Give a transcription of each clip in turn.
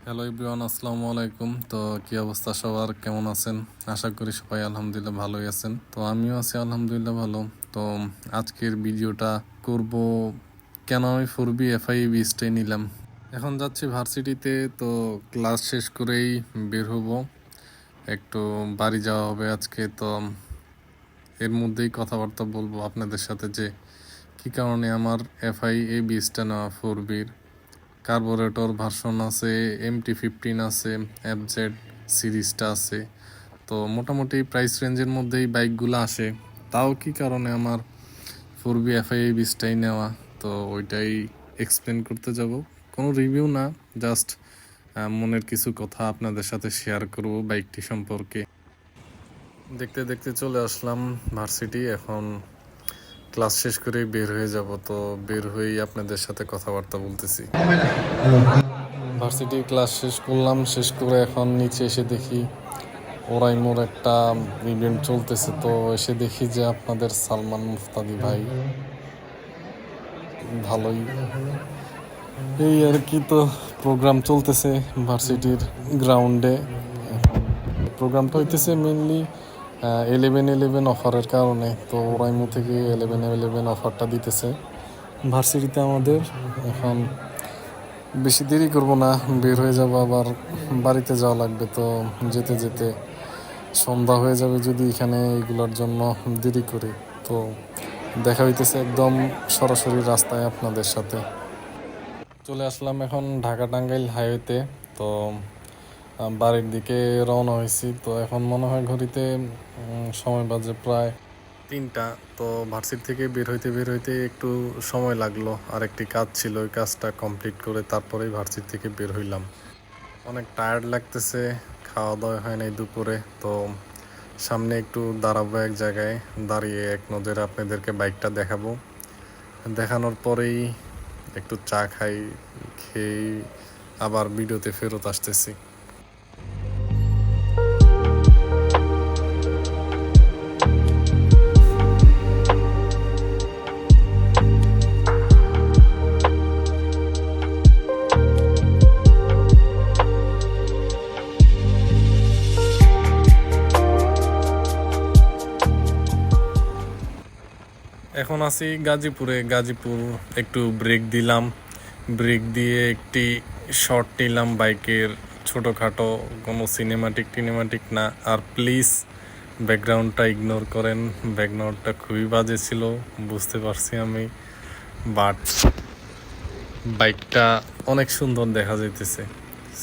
Hello everyone, আসসালামু আলাইকুম। তো কি অবস্থা সবার, কেমন আছেন? আশা করি সবাই আলহামদুলিল্লাহ ভালোই আছেন। তো আমিও আছি আলহামদুলিল্লাহ ভালো। তো আজকের ভিডিওটা করব কেন আমি 4B FIE নিলাম। এখন যাচ্ছি ভার্সিটিতে, তো ক্লাস শেষ করেই বের হব, একটু বাড়ি যাওয়া হবে আজকে। তো এর মধ্যেই কথাবার্তা বলবো আপনাদের সাথে যে কি কারণে আমার FIE নেওয়া 4Bর। কার্বোরেটর ভার্সন আছে, MT-15 আছে, FZ সিরিজটা আছে। তো মোটামুটি প্রাইস রেঞ্জের মধ্যেই বাইকগুলো আসে। তাও কি কারণে আমার 4B FIE নেওয়া, তো ওইটাই এক্সপ্লেন করতে যাব। কোনো রিভিউ না, জাস্ট মনের কিছু কথা আপনাদের সাথে শেয়ার করব বাইকটি সম্পর্কে। দেখতে দেখতে চলে আসলাম ভার্সিটি। এখন ক্লাস শেষ করে বের হয়ে যাব। তো বের হয়েই আপনাদের সাথে কথাবার্তা বলতেছি। ভার্সিটি ক্লাস শেষ করলাম, শেষ করে এখন নিচে এসে দেখি ওরাইমোর একটা ইভেন্ট চলতেছে। তো এসে দেখি যে আপনাদের সালমান মুফতাদি ভাই ভালোই এই আর কি। তো প্রোগ্রাম চলতেছে ভার্সিটির গ্রাউন্ডে। প্রোগ্রামটা হইতেছে মেনলি 11-11 অফারের কারণে। তো ওরাইমো থেকে 11-11 অফারটা দিতেছে ভার্সিটিতে আমাদের। এখন বেশি দেরি করব না, বের হয়ে যাব, আবার বাড়িতে যাওয়া লাগবে। তো যেতে যেতে সন্ধ্যা হয়ে যাবে যদি এখানে এগুলোর জন্য দেরি করি। তো দেখা হইতেছে একদম সরাসরি রাস্তায় আপনাদের সাথে। চলে আসলাম এখন ঢাকা টাঙ্গাইল হাইওয়েতে। তো বাড়ির দিকে রওনা হয়েছি। তো এখন মনে হয় ঘড়িতে সময় বাজে প্রায় 3টা। তো ভার্সিটি থেকে বের হইতে একটু সময় লাগলো, আর একটি কাজ ছিল, ওই কাজটা কমপ্লিট করে তারপরেই ভার্সিটি থেকে বের হইলাম। অনেক টায়ার্ড লাগতেছে, খাওয়া দাওয়া হয় নাই দুপুরে। তো সামনে একটু দাঁড়াবো এক জায়গায়, দাঁড়িয়ে এক নজরে আপনাদেরকে বাইকটা দেখাবো। দেখানোর পরেই একটু চা খাই, খেয়ে আবার ভিডিওতে ফেরত আসতেছি। এখন আছি গাজীপুরে। গাজীপুর একটু ব্রেক দিলাম, ব্রেক দিয়ে একটি শর্ট নিলাম বাইকের, ছোটোখাটো, কোনো সিনেমাটিক না। আর প্লিজ ব্যাকগ্রাউন্ডটা ইগনোর করেন, ব্যাকগ্রাউন্ডটা খুবই বাজে ছিল, বুঝতে পারছি আমি। বাট বাইকটা অনেক সুন্দর দেখা যাইতেছে,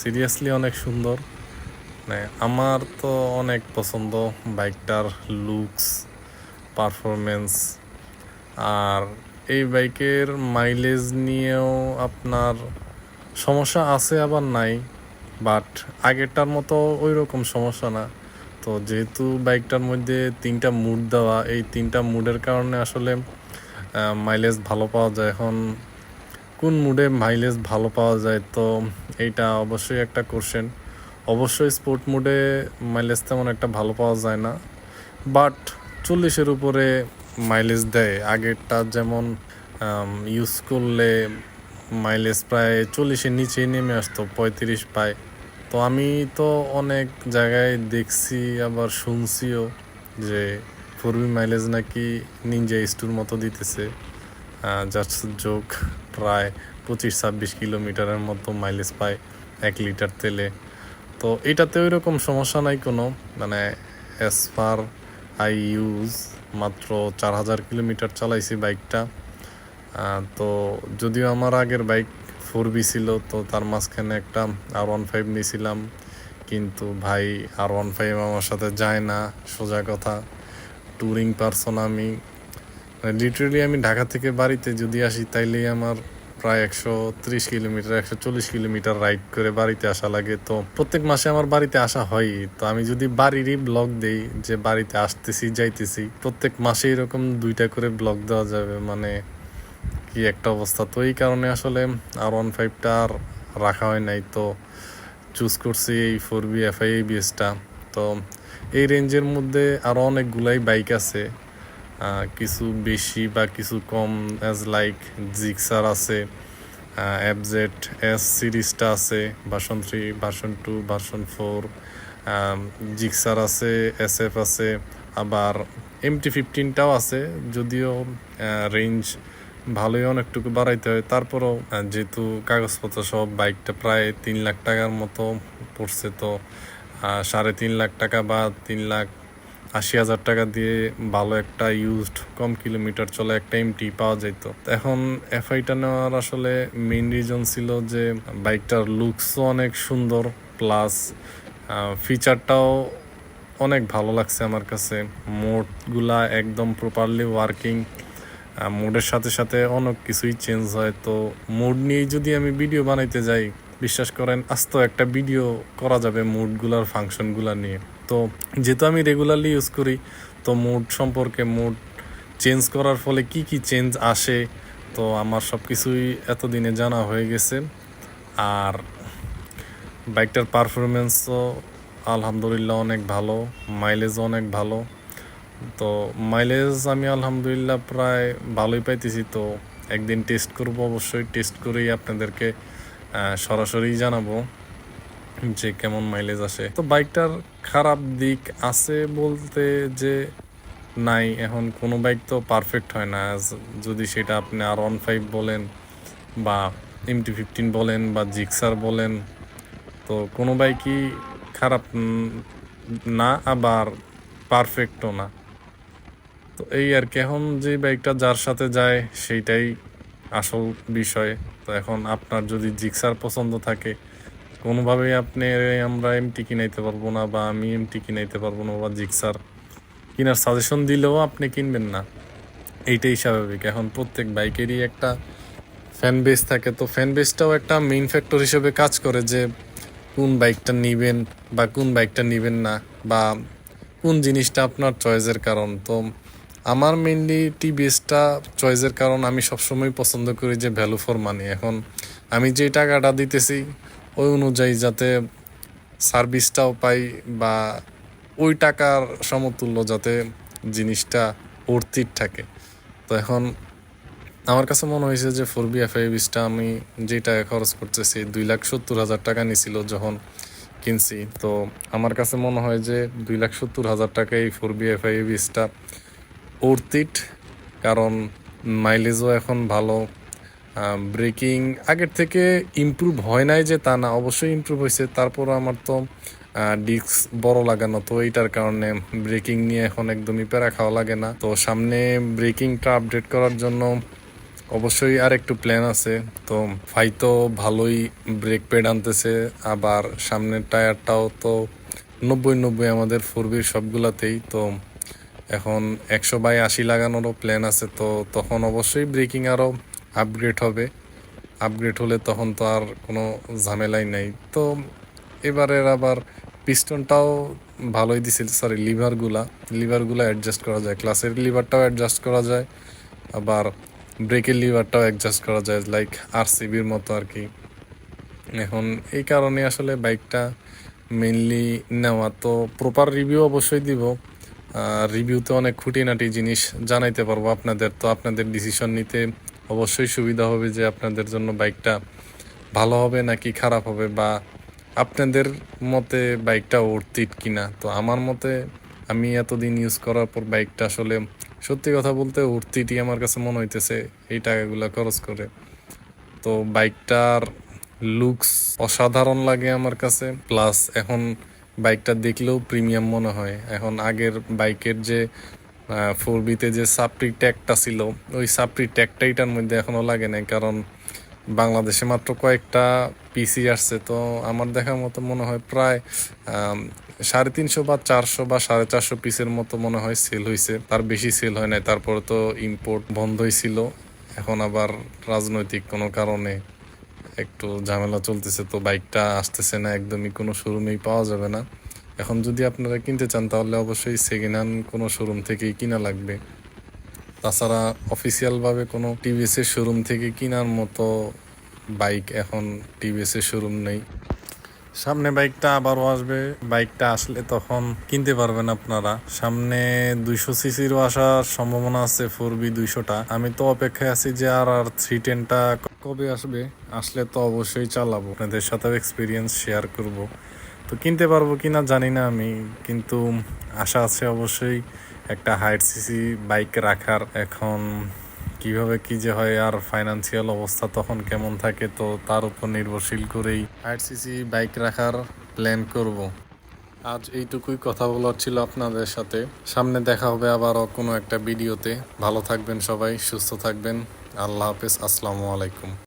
সিরিয়াসলি অনেক সুন্দর। মানে আমার তো অনেক পছন্দ বাইকটার লুকস, পারফরমেন্স। আর এই বাইকের মাইলেজ নিয়েও আপনার সমস্যা আছে আবার নাই, বাট আগেরটার মতো ওই রকম সমস্যা না। তো যেহেতু বাইকটার মধ্যে 3টা মুড দেওয়া, এই 3টা মুডের কারণে আসলে মাইলেজ ভালো পাওয়া যায়। এখন কোন মুডে মাইলেজ ভালো পাওয়া যায়, তো এইটা অবশ্যই একটা কোশ্চেন। অবশ্যই স্পোর্ট মুডে মাইলেজ তেমন একটা ভালো পাওয়া যায় না, বাট 40-এর উপরে মাইলেজ দেয়। আগেরটা যেমন ইউজ করলে মাইলেজ প্রায় 40-এর নিচেই নেমে আসতো, 35 পায়। তো আমি তো অনেক জায়গায় দেখছি, আবার শুনছিও যে 4B মাইলেজ নাকি নিনজা স্টুর মতো দিতেছে। জাস্ট জোক, প্রায় 25-26 কিলোমিটারের মতো মাইলেজ পায় 1 লিটার তেলে। তো এটাতে ওই রকম সমস্যা নাই কোনো, মানে অ্যাজ পার আই ইউজ মাত্র 4000 কিলোমিটার চালাইছি বাইকটা। তো যদিও আমার আগের বাইক 4B ছিল, তো তার মাঝখানে একটা R15 নিয়েছিলাম, কিন্তু ভাই R15 আমার সাথে যায় না, সোজা কথা। ট্যুরিং পারসন আমি, লিটারেলি আমি ঢাকা থেকে বাড়িতে যদি আসি তাইলেই আমার প্রায় 130 কিলোমিটার 140 কিলোমিটার রাইড করে বাড়িতে আসা লাগে। তো প্রত্যেক মাসে আমার বাড়িতে আসা হয়। তো আমি যদি বাড়িরই ব্লগ দেই যে বাড়িতে আসতেছি যাইতেছি, প্রত্যেক মাসে এরকম 2টা করে ব্লগ দেওয়া যাবে, মানে কি একটা অবস্থা। তো এই কারণে আসলে R15টা আর রাখা হয় নাই। তো চুজ করছি এই 4B FIE। তো এই রেঞ্জের মধ্যে আরও অনেকগুলাই বাইক আছে, কিছু বেশি বা কিছু কম, অ্যাজ লাইক জিক্সার আছে, এফজেড এস সিরিজটা আছে, ভার্সন 3, ভার্সন 2, ভার্সন 4, জিক্সার আছে, SF আছে, আবার MT-15টাও আছে, যদিও রেঞ্জ ভালোই অনেকটুকু বাড়াইতে হয়। তারপরও যেহেতু কাগজপত্র সব বাইকটা প্রায় 3 লাখ টাকার মতো পড়ছে, তো 3.5 লাখ টাকা বা 3,80,000 টাকা দিয়ে ভালো একটা ইউজড কম কিলোমিটার চলে একটা MT পাওয়া যেত। এখন FI-টা নেওয়ার আসলে মেইন রিজন ছিল যে বাইকটার লুকসও অনেক সুন্দর, প্লাস ফিচারটাও অনেক ভালো লাগছে আমার কাছে। মোডগুলা একদম প্রপারলি ওয়ার্কিং, মোডের সাথে সাথে অনেক কিছুই চেঞ্জ হয়। তো মোড নিয়েই যদি আমি ভিডিও বানাইতে যাই, বিশ্বাস করেন আস্ত একটা ভিডিও করা যাবে মোডগুলার ফাংশনগুলা নিয়ে। তো যেহেতু আমি রেগুলারলি ইউজ করি, তো মোড সম্পর্কে, মোড চেঞ্জ করার ফলে কি কি চেঞ্জ আসে, তো আমার সব কিছুই এতদিনে জানা হয়ে গেছে। আর বাইকটার পারফরমেন্সও আলহামদুলিল্লাহ অনেক ভালো, মাইলেজও অনেক ভালো। তো মাইলেজ আমি আলহামদুলিল্লাহ প্রায় ভালোই পাইতেছি। তো একদিন টেস্ট করব, অবশ্যই টেস্ট করেই আপনাদেরকে সরাসরি জানাবো যে কেমন মাইলেজ আসে। তো বাইকটার খারাপ দিক আছে বলতে যে নাই, এখন কোনো বাইক তো পারফেক্ট হয় না। যদি সেটা আপনি R15 বলেন বা MT-15 বলেন বা জিক্সার বলেন, তো কোনো বাইকই খারাপ না, আবার পারফেক্টও না। তো এই আর কি, এখন যে বাইকটা যার সাথে যায় সেইটাই আসল বিষয়। তো এখন আপনার যদি জিক্সার পছন্দ থাকে, কোনোভাবেই আমরা MT কিনাইতে পারবো না, বা আমি MT কিনাইতে পারবো না, বা জিক্সার কেনার সাজেশন দিলেও আপনি কিনবেন না, এইটাই স্বাভাবিক। এখন প্রত্যেক বাইকেরই একটা ফ্যান বেস থাকে, তো ফ্যান বেসটাও একটা মেইন ফ্যাক্টর হিসেবে কাজ করে যে কোন বাইকটা নিবেন বা কোন বাইকটা নিবেন না, বা কোন জিনিসটা আপনার চয়েসের কারণ। তো আমার মেইনলি TVSটা চয়েসের কারণ, আমি সবসময় পছন্দ করি যে ভ্যালু ফর মানি। এখন আমি যে টাকাটা দিতেছি ওই অনুযায়ী যাতে সার্ভিসটাও পাই, বা ওই টাকার সমতুল্য যাতে জিনিসটা অর্থিত থাকে। তো এখন আমার কাছে মনে হয়েছে যে 4B FI20টা আমি যে টাকা খরচ করতেছি, 2,70,000 টাকা নিছিল যখন কিনছি। তো আমার কাছে মনে হয় যে 2,70,000 টাকা এই 4B FI20টা অর্থিত, কারণ মাইলেজও এখন ভালো, ব্রেকিং আগের থেকে ইমপ্রুভ হয় নাই যে তা না, অবশ্যই ইমপ্রুভ হয়েছে। তারপরও আমার তো ডিস্ক বড় লাগানো, তো এইটার কারণে ব্রেকিং নিয়ে এখন একদমই প্যারা খাওয়া লাগে না। তো সামনে ব্রেকিংটা আপডেট করার জন্য অবশ্যই আর একটু প্ল্যান আছে। তো ভাই তো ভালোই ব্রেক প্যাড আনতেছে, আবার সামনের টায়ারটাও তো 90-90 আমাদের 4Bর সবগুলাতেই। তো এখন 100/80 লাগানোরও প্ল্যান আছে। তো তখন অবশ্যই ব্রেকিং আরও আপগ্রেড হবে, আপগ্রেড হলে তখন তো আর কোনো ঝামেলাই নাই। তো এবারের আবার পিস্টনটাও ভালোই দিছিল, সরি লিভারগুলা অ্যাডজাস্ট করা যায়, ক্লাসের লিভারটাও অ্যাডজাস্ট করা যায়, আবার ব্রেকের লিভারটাও অ্যাডজাস্ট করা যায়, লাইক RCBর মতো আর কি। এখন এই কারণে আসলে বাইকটা মেইনলি নেওয়া। তো প্রপার রিভিউ অবশ্যই দিব, রিভিউতে অনেক খুঁটিনাটি জিনিস জানাইতে পারবো আপনাদের। তো আপনাদের ডিসিশন নিতে অবশ্যই সুবিধা হবে যে আপনাদের জন্য বাইকটা ভালো হবে নাকি খারাপ হবে, বা আপনাদের মতে বাইকটা অর্থিত কিনা। তো আমার মতে, আমি এতদিন ইউজ করার পর বাইকটা আসলে সত্যি কথা বলতে অর্থিতই আমার কাছে মনে হইতেছে এই টাকাগুলো খরচ করে। তো বাইকটার লুকস অসাধারণ লাগে আমার কাছে, প্লাস এখন বাইকটা দেখলেও প্রিমিয়াম মনে হয়। এখন আগের বাইকের যে 4Bতে যে সাপ্রি ট্যাগটা ছিল, ওই সাপ্রি ট্যাগটা এটার মধ্যে এখনও লাগে নাই, কারণ বাংলাদেশে মাত্র কয়েকটা পিসি আসছে। তো আমার দেখার মতো মনে হয় প্রায় 350 বা 400 বা 450 পিসের মতো মনে হয় সেল হয়েছে, তার বেশি সেল হয় নাই। তারপরে তো ইম্পোর্ট বন্ধই ছিল, এখন আবার রাজনৈতিক কোনো কারণে একটু ঝামেলা চলতেছে, তো বাইকটা আসতেছে না, একদমই কোনো শোরুমেই পাওয়া যাবে না। এখন যদি আপনারা কিনতে চান তাহলে অবশ্যই সেকেন্ড হ্যান্ড কোনো শোরুম থেকেই কিনা লাগবে। তাছাড়া অফিসিয়ালভাবে কোনো TVS-এর শোরুম থেকে কেনার মতো বাইক এখন TVS-এর শোরুম নেই। সামনে বাইকটা আবারও আসবে, বাইকটা আসলে তখন কিনতে পারবেন আপনারা। সামনে 200 সিসিরও আসার সম্ভাবনা আছে 4B 200টা। আমি তো অপেক্ষায় আছি যে আর 310টা কবে আসবে, আসলে তো অবশ্যই চালাবো, আপনাদের সাথেও এক্সপিরিয়েন্স শেয়ার করব। তো কিনতে পারবো কিনা জানি না আমি, কিন্তু আশা আছে অবশ্যই একটা হাইট সিসি বাইক রাখার। এখন কিভাবে কি যে হয় আর ফাইনান্সিয়াল অবস্থা তখন কেমন থাকে, তো তার উপর নির্ভরশীল করেই হাইট সিসি বাইক রাখার প্ল্যান করব। আজ এইটুকুই কথা বলার ছিল আপনাদের সাথে। সামনে দেখা হবে আবারও কোনো একটা ভিডিওতে। ভালো থাকবেন সবাই, সুস্থ থাকবেন। আল্লাহ হাফেজ, আসসালামু আলাইকুম।